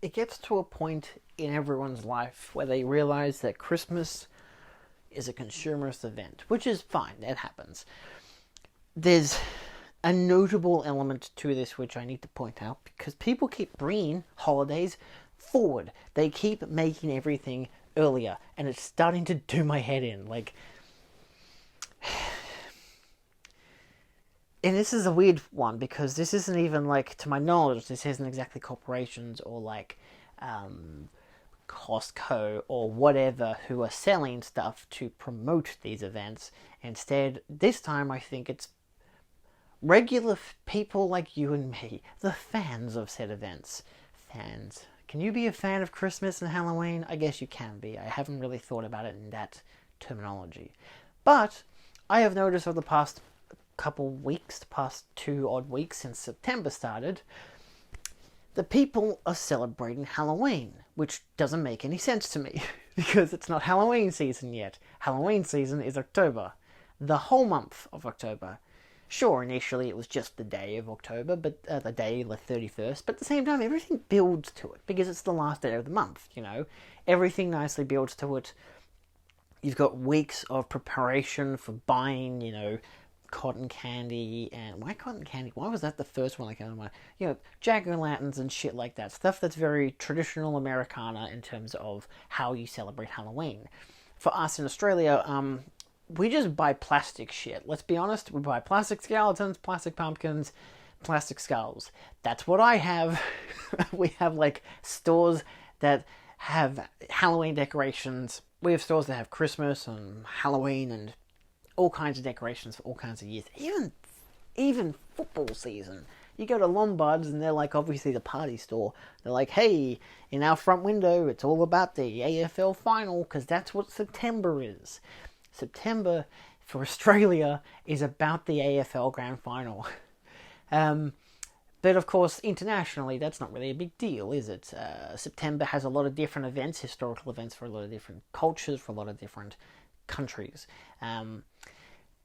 it gets to a point in everyone's life where they realize that Christmas is a consumerist event, which is fine, it happens. There's a notable element to this which I need to point out because people keep bringing holidays forward. They keep making everything earlier, and it's starting to do my head in. Like, and this is a weird one because this isn't even like, to my knowledge, this isn't exactly corporations or like Costco or whatever who are selling stuff to promote these events. Instead, this time I think it's regular people like you and me, the fans of said events. Fans. Can you be a fan of Christmas and Halloween? I guess you can be. I haven't really thought about it in that terminology. But I have noticed over the past couple weeks, the past 2 odd weeks since September started, the people are celebrating Halloween, which doesn't make any sense to me because it's not Halloween season yet. Halloween season is October, the whole month of October. Sure, initially it was just the day of October, but the day, the 31st, but at the same time, everything builds to it because it's the last day of the month, you know? Everything nicely builds to it. You've got weeks of preparation for buying, you know, cotton candy, and why cotton candy? Why was that the first one that came to mind? You know, jack-o'-lanterns and shit like that. Stuff that's very traditional Americana in terms of how you celebrate Halloween. For us in Australia, we just buy plastic shit. Let's be honest, we buy plastic skeletons, plastic pumpkins, plastic skulls. That's what I have. We have like stores that have Halloween decorations. We have stores that have Christmas and Halloween and all kinds of decorations for all kinds of years. Even football season. You go to Lombard's and they're like obviously the party store. They're like, hey, in our front window, it's all about the AFL final because that's what September is. September for Australia is about the AFL Grand Final. But of course, internationally, that's not really a big deal, is it? September has a lot of different events, historical events for a lot of different cultures, for a lot of different countries.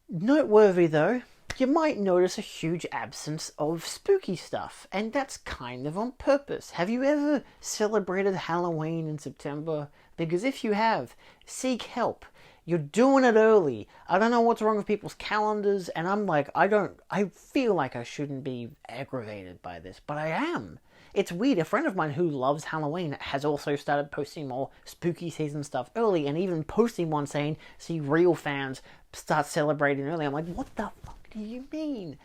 Noteworthy though, you might notice a huge absence of spooky stuff, and that's kind of on purpose. Have you ever celebrated Halloween in September? Because if you have, seek help. You're doing it early. I don't know what's wrong with people's calendars, and I feel like I shouldn't be aggravated by this, but I am. It's weird. A friend of mine who loves Halloween has also started posting more spooky season stuff early, and even posting one saying, see, real fans start celebrating early. I'm like, what the fuck do you mean?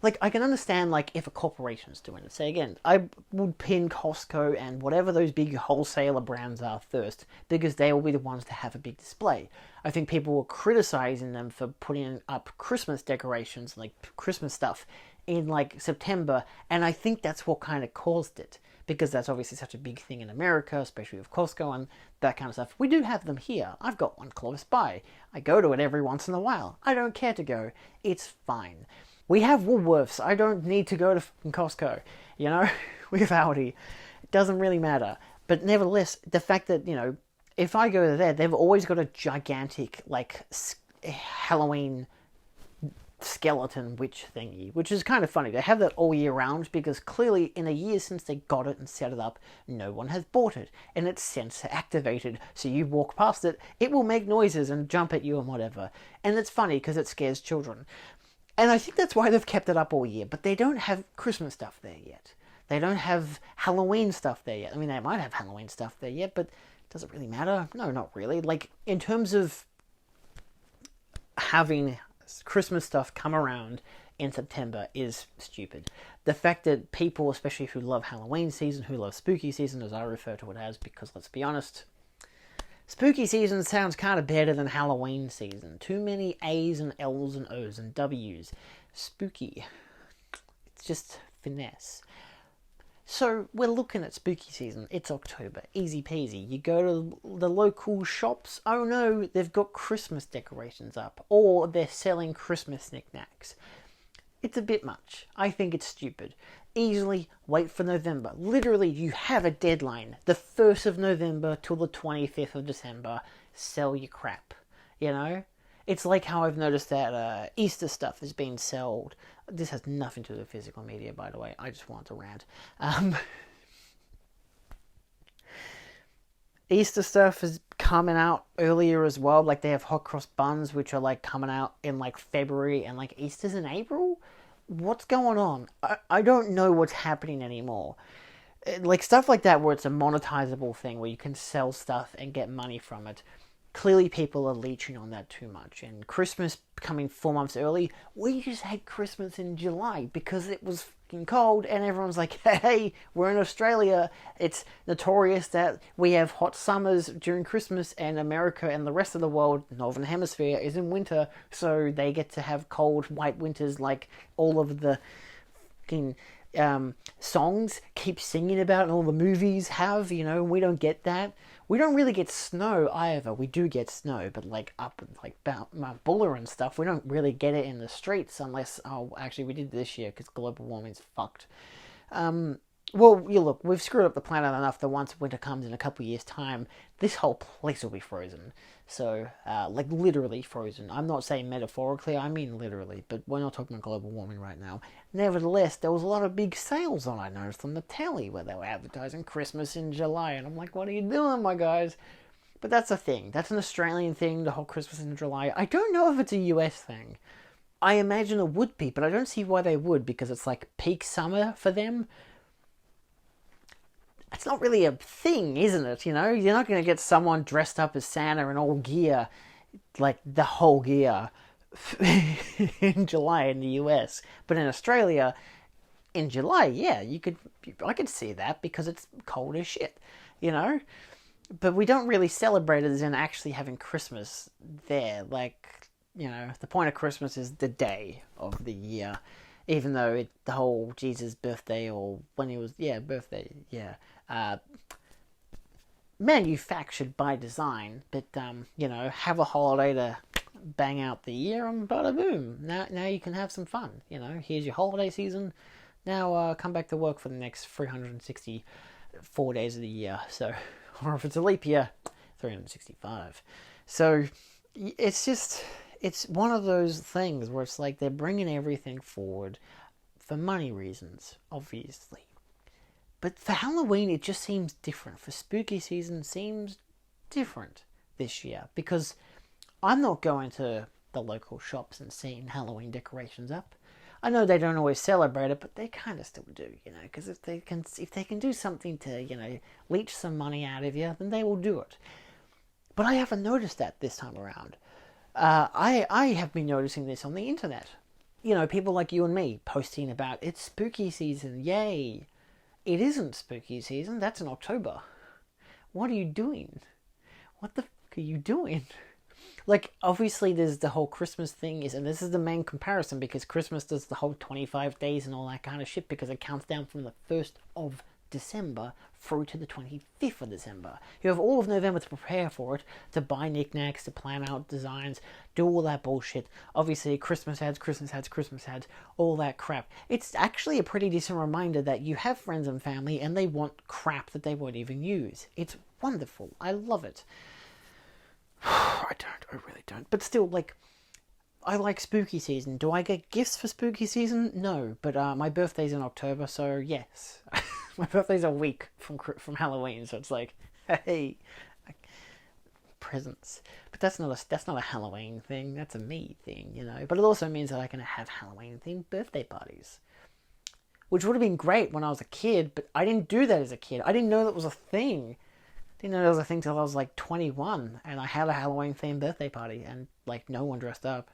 Like, I can understand, like, if a corporation's doing it. Say again, I would pin Costco and whatever those big wholesaler brands are first, because they will be the ones to have a big display. I think people were criticizing them for putting up Christmas decorations, like Christmas stuff, in, like, September, and I think that's what kind of caused it. Because that's obviously such a big thing in America, especially with Costco and that kind of stuff. We do have them here. I've got one close by. I go to it every once in a while. I don't care to go. It's fine. We have Woolworths. I don't need to go to Costco. You know, we have Aldi. It doesn't really matter. But nevertheless, the fact that, you know, if I go there, they've always got a gigantic, like, Halloween skeleton witch thingy, which is kind of funny. They have that all year round because clearly in a year since they got it and set it up, no one has bought it, and it's sensor activated, so you walk past it, it will make noises and jump at you and whatever. And it's funny because it scares children. And I think that's why they've kept it up all year, but they don't have Christmas stuff there yet. They don't have Halloween stuff there yet. I mean, they might have Halloween stuff there yet, but does it really matter? No, not really. Like, in terms of having Christmas stuff come around in September is stupid. The fact that people, especially who love Halloween season, who love spooky season, as I refer to it as, because let's be honest, spooky season sounds kind of better than Halloween season. Too many A's and L's and O's and W's. Spooky. It's just finesse. So we're looking at spooky season. It's October. Easy peasy. You go to the local shops. Oh no, they've got Christmas decorations up. Or they're selling Christmas knickknacks. It's a bit much. I think it's stupid. Easily wait for November. Literally, you have a deadline. The 1st of November till the 25th of December. Sell your crap. You know? It's like how I've noticed that Easter stuff is being sold. This has nothing to do with physical media, by the way. I just want to rant. Easter stuff is coming out earlier as well. Like they have hot cross buns, which are like coming out in like February, and like Easter's in April. What's going on? I don't know what's happening anymore. Like stuff like that where it's a monetizable thing where you can sell stuff and get money from it. Clearly people are leeching on that too much. And Christmas coming 4 months early, we just had Christmas in July because it was fucking cold and everyone's like, hey, we're in Australia. It's notorious that we have hot summers during Christmas, and America and the rest of the world, Northern Hemisphere, is in winter, so they get to have cold white winters like all of the fucking songs keep singing about and all the movies have. We don't get that. We don't really get snow either. We do get snow, but like up like Mount Buller and stuff, we don't really get it in the streets unless, actually we did this year because global warming's fucked. Well, look, we've screwed up the planet enough that once winter comes in a couple of years' time, this whole place will be frozen. So, like literally frozen. I'm not saying metaphorically, I mean literally, but we're not talking about global warming right now. Nevertheless, there was a lot of big sales on, I noticed, on the telly where they were advertising Christmas in July, and I'm like, what are you doing, my guys? But that's a thing. That's an Australian thing, the whole Christmas in July. I don't know if it's a US thing. I imagine it would be, but I don't see why they would, because it's like peak summer for them. It's not really a thing, isn't it? You're not going to get someone dressed up as Santa in all gear, like the whole gear, in July in the US. But in Australia, in July, yeah, I could see that because it's cold as shit, But we don't really celebrate it as in actually having Christmas there. Like, the point of Christmas is the day of the year. Even though the whole Jesus birthday or when he was, birthday, manufactured by design, but, have a holiday to bang out the year and bada boom. Now you can have some fun, here's your holiday season. Now come back to work for the next 364 days of the year. So, or if it's a leap year, 365. So it's one of those things where it's like they're bringing everything forward for money reasons, obviously. But for Halloween, it just seems different. For spooky season, seems different this year. Because I'm not going to the local shops and seeing Halloween decorations up. I know they don't always celebrate it, but they kind of still do, Because if they can do something to, leech some money out of you, then they will do it. But I haven't noticed that this time around. I have been noticing this on the internet. People like you and me posting about it's spooky season, yay. It isn't spooky season, that's in October. What are you doing? What the fuck are you doing? Like, obviously there's the whole Christmas thing, and this is the main comparison because Christmas does the whole 25 days and all that kind of shit because it counts down from the 1st of December through to the 25th of December. You have all of November to prepare for it, to buy knickknacks, to plan out designs, do all that bullshit. Obviously, Christmas ads, all that crap. It's actually a pretty decent reminder that you have friends and family and they want crap that they won't even use. It's wonderful. I love it. I really don't. But still, like, I like spooky season. Do I get gifts for spooky season? No, but my birthday's in October, so yes. My birthday's a week from Halloween, so it's like, hey, presents. But that's not a Halloween thing. That's a me thing, But it also means that I can have Halloween themed birthday parties, which would have been great when I was a kid. But I didn't do that as a kid. I didn't know that was a thing. Didn't know there was a thing till I was like 21, and I had a Halloween themed birthday party, and like no one dressed up.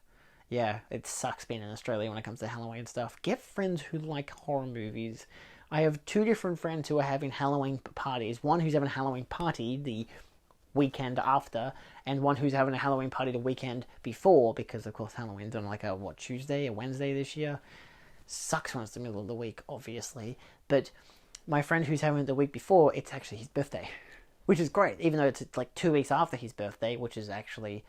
Yeah, it sucks being in Australia when it comes to Halloween stuff. Get friends who like horror movies. I have 2 different friends who are having Halloween parties. One who's having a Halloween party the weekend after, and one who's having a Halloween party the weekend before, because of course Halloween's on like a, Tuesday or Wednesday this year. Sucks when it's the middle of the week, obviously. But my friend who's having it the week before, it's actually his birthday. Which is great, even though it's like 2 weeks after his birthday, which is actually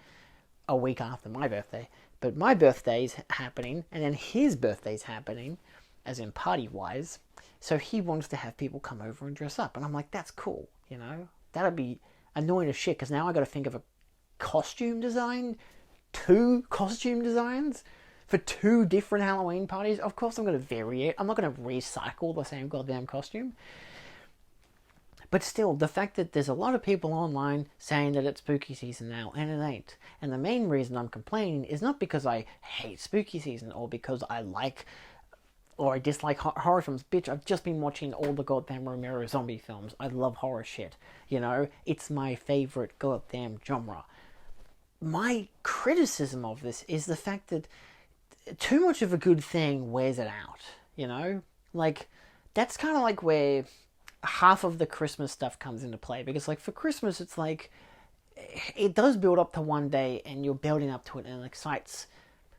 a week after my birthday. But my birthday's happening, and then his birthday's happening, as in party-wise. So he wants to have people come over and dress up. And I'm like, that's cool, That'd be annoying as shit, because now I got to think of a costume design. 2 costume designs for 2 different Halloween parties. Of course I'm going to vary it. I'm not going to recycle the same goddamn costume. But still, the fact that there's a lot of people online saying that it's spooky season now, and it ain't. And the main reason I'm complaining is not because I hate spooky season or because I like or I dislike horror films. Bitch, I've just been watching all the goddamn Romero zombie films. I love horror shit. You know, it's my favorite goddamn genre. My criticism of this is the fact that too much of a good thing wears it out. You know, like that's kind of like where half of the Christmas stuff comes into play, because like for Christmas it's like it does build up to one day and you're building up to it and it excites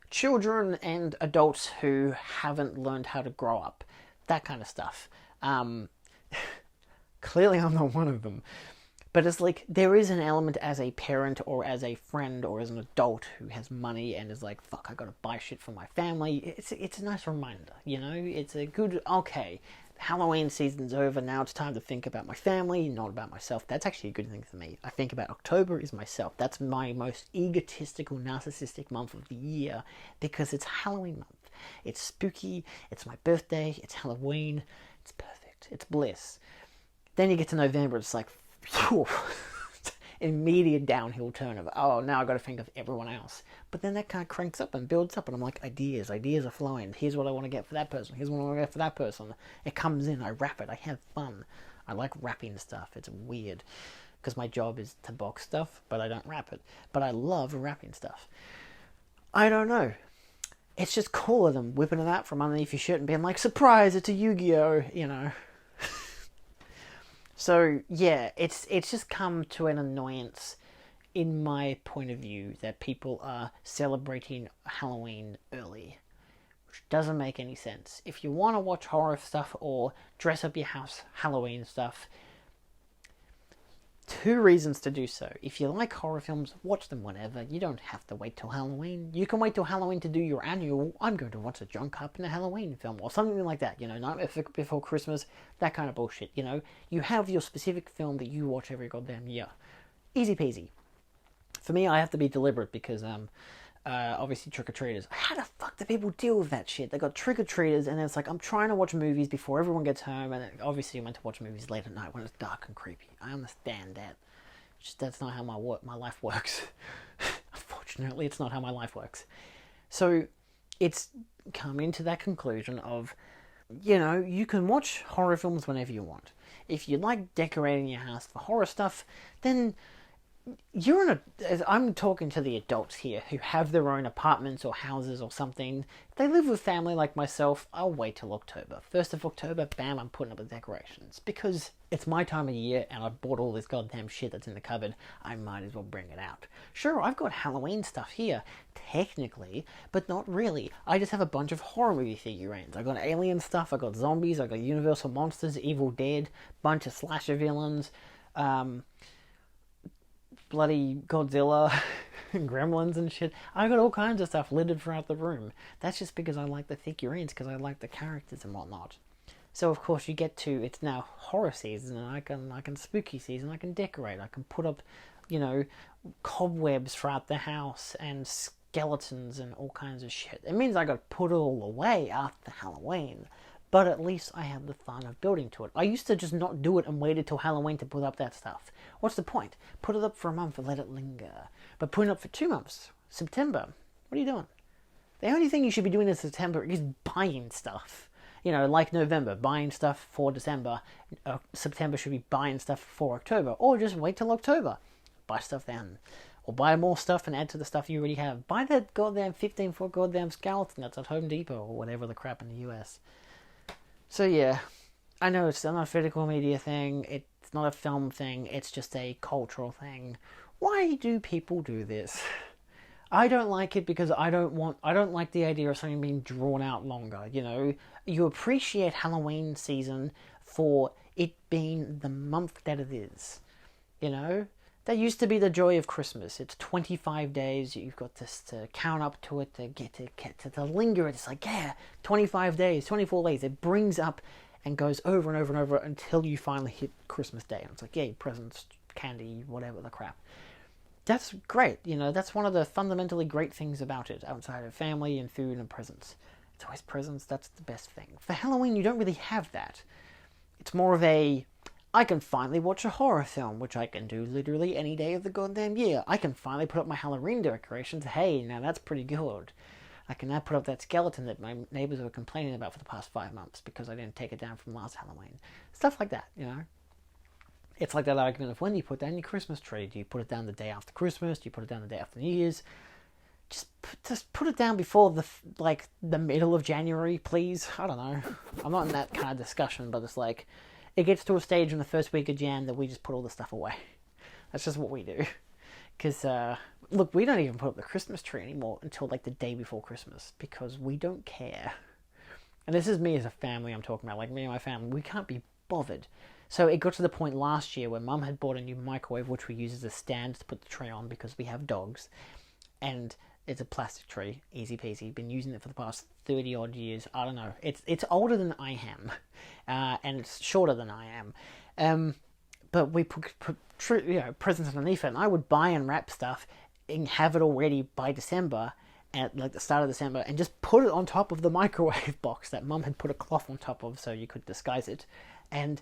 children and adults who haven't learned how to grow up, that kind of stuff. Clearly I'm not one of them, but it's like there is an element as a parent or as a friend or as an adult who has money and is like, fuck, I gotta buy shit for my family. It's a nice reminder, you know. It's a good, okay, Halloween season's over, now it's time to think about my family, not about myself. That's actually a good thing for me. I think about October is myself. That's my most egotistical, narcissistic month of the year because it's Halloween month. It's spooky, it's my birthday, it's Halloween, it's perfect, it's bliss. Then you get to November, it's like, phew, immediate downhill turn of, oh, now I've got to think of everyone else. But then that kind of cranks up and builds up, and I'm like, ideas are flowing. Here's what I want to get for that person. Here's what I want to get for that person. It comes in, I wrap it, I have fun. I like wrapping stuff. It's weird, because my job is to box stuff, but I don't wrap it. But I love wrapping stuff. I don't know. It's just cooler than whipping it out from underneath your shirt and being like, surprise, it's a Yu-Gi-Oh, you know. So, yeah, it's just come to an annoyance in my point of view that people are celebrating Halloween early, which doesn't make any sense. If you want to watch horror stuff or dress up your house Halloween stuff, two reasons to do so. If you like horror films, watch them whenever. You don't have to wait till Halloween. You can wait till Halloween to do your annual, I'm going to watch a John Carpenter Halloween film, or something like that, you know, Nightmare Before Christmas, that kind of bullshit, you know. You have your specific film that you watch every goddamn year. Easy peasy. For me, I have to be deliberate because, obviously trick-or-treaters. How the fuck do people deal with that shit? They got trick-or-treaters and it's like, I'm trying to watch movies before everyone gets home, and obviously you're meant to watch movies late at night when it's dark and creepy. I understand that. Just that's not how my life works. Unfortunately, it's not how my life works. So it's coming to that conclusion of, you know, you can watch horror films whenever you want. If you like decorating your house for horror stuff, then I'm talking to the adults here who have their own apartments or houses or something. If they live with family like myself, I'll wait till October. 1st of October, bam, I'm putting up the decorations. Because it's my time of year and I bought all this goddamn shit that's in the cupboard, I might as well bring it out. Sure, I've got Halloween stuff here, technically, but not really. I just have a bunch of horror movie figurines. I got alien stuff, I got zombies, I got Universal Monsters, Evil Dead, bunch of slasher villains, bloody Godzilla and Gremlins and shit. I got all kinds of stuff littered throughout the room. That's just because I like the figurines, because I like the characters and whatnot. So of course you get to, it's now horror season, and I can spooky season, I can decorate, I can put up, you know, cobwebs throughout the house and skeletons and all kinds of shit. It means I got to put it all away after Halloween, but at least I have the fun of building to it. I used to just not do it and wait until Halloween to put up that stuff. What's the point? Put it up for a month and let it linger. But putting it up for 2 months, September, what are you doing? The only thing you should be doing in September is buying stuff. You know, like November, buying stuff for December. September should be buying stuff for October. Or just wait till October. Buy stuff then. Or buy more stuff and add to the stuff you already have. Buy that goddamn 15-foot goddamn skeleton that's at Home Depot or whatever the crap in the US. So yeah, I know it's not a physical media thing, it's not a film thing, it's just a cultural thing. Why do people do this? I don't like it because I don't like the idea of something being drawn out longer, you know? You appreciate Halloween season for it being the month that it is, you know? That used to be the joy of Christmas. It's 25 days. You've got this to count up to it, to get to linger. It's like, yeah, 25 days, 24 days. It brings up and goes over and over and over until you finally hit Christmas Day. And it's like, yay, presents, candy, whatever the crap. That's great. You know, that's one of the fundamentally great things about it, outside of family and food and presents. It's always presents. That's the best thing. For Halloween, you don't really have that. It's more of a, I can finally watch a horror film, which I can do literally any day of the goddamn year. I can finally put up my Halloween decorations. Hey, now that's pretty good. I can now put up that skeleton that my neighbors were complaining about for the past 5 months because I didn't take it down from last Halloween. Stuff like that, you know? It's like that argument of when do you put down your Christmas tree? Do you put it down the day after Christmas? Do you put it down the day after New Year's? Just put it down before the middle of January, please. I don't know. I'm not in that kind of discussion, but it's like it gets to a stage in the first week of Jan that we just put all the stuff away. That's just what we do. Because look, we don't even put up the Christmas tree anymore until like the day before Christmas because we don't care. And this is me as a family I'm talking about. Like me and my family, we can't be bothered. So it got to the point last year where Mum had bought a new microwave, which we use as a stand to put the tray on because we have dogs, and it's a plastic tree, easy peasy. Been using it for the past 30 odd years. I don't know. It's older than I am, and it's shorter than I am. But we put presents underneath it, and I would buy and wrap stuff and have it all ready by December, at like the start of December, and just put it on top of the microwave box that Mum had put a cloth on top of so you could disguise it. And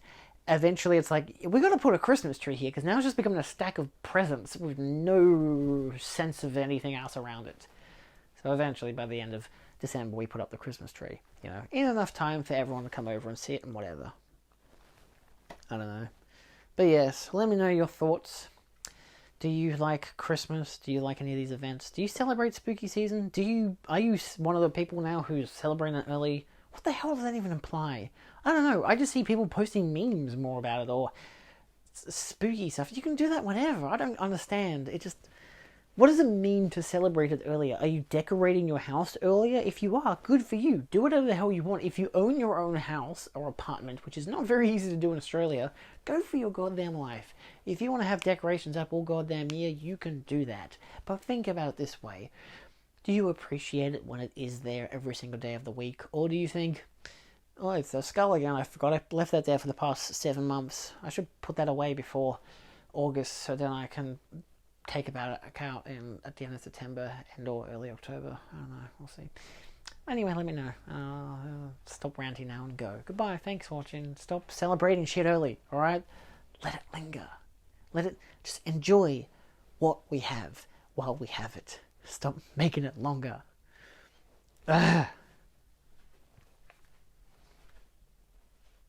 eventually it's like, we got to put a Christmas tree here because now it's just becoming a stack of presents with no sense of anything else around it. So eventually by the end of December we put up the Christmas tree, you know, in enough time for everyone to come over and see it and whatever. I don't know. But yes, let me know your thoughts. Do you like Christmas? Do you like any of these events? Do you celebrate spooky season? Are you one of the people now who's celebrating it early? What the hell does that even imply? I don't know. I just see people posting memes more about it or spooky stuff. You can do that whenever. I don't understand. What does it mean to celebrate it earlier? Are you decorating your house earlier? If you are, good for you. Do whatever the hell you want. If you own your own house or apartment, which is not very easy to do in Australia, go for your goddamn life. If you want to have decorations up all goddamn year, you can do that. But think about it this way. Do you appreciate it when it is there every single day of the week? Or do you think, oh, it's a skull again, I forgot I left that there for the past 7 months. I should put that away before August so then I can take about account at the end of September and or early October. I don't know, we'll see. Anyway, let me know. Stop ranting now and go. Goodbye, thanks for watching. Stop celebrating shit early, alright? Let it linger. Just enjoy what we have while we have it. Stop making it longer. Ugh.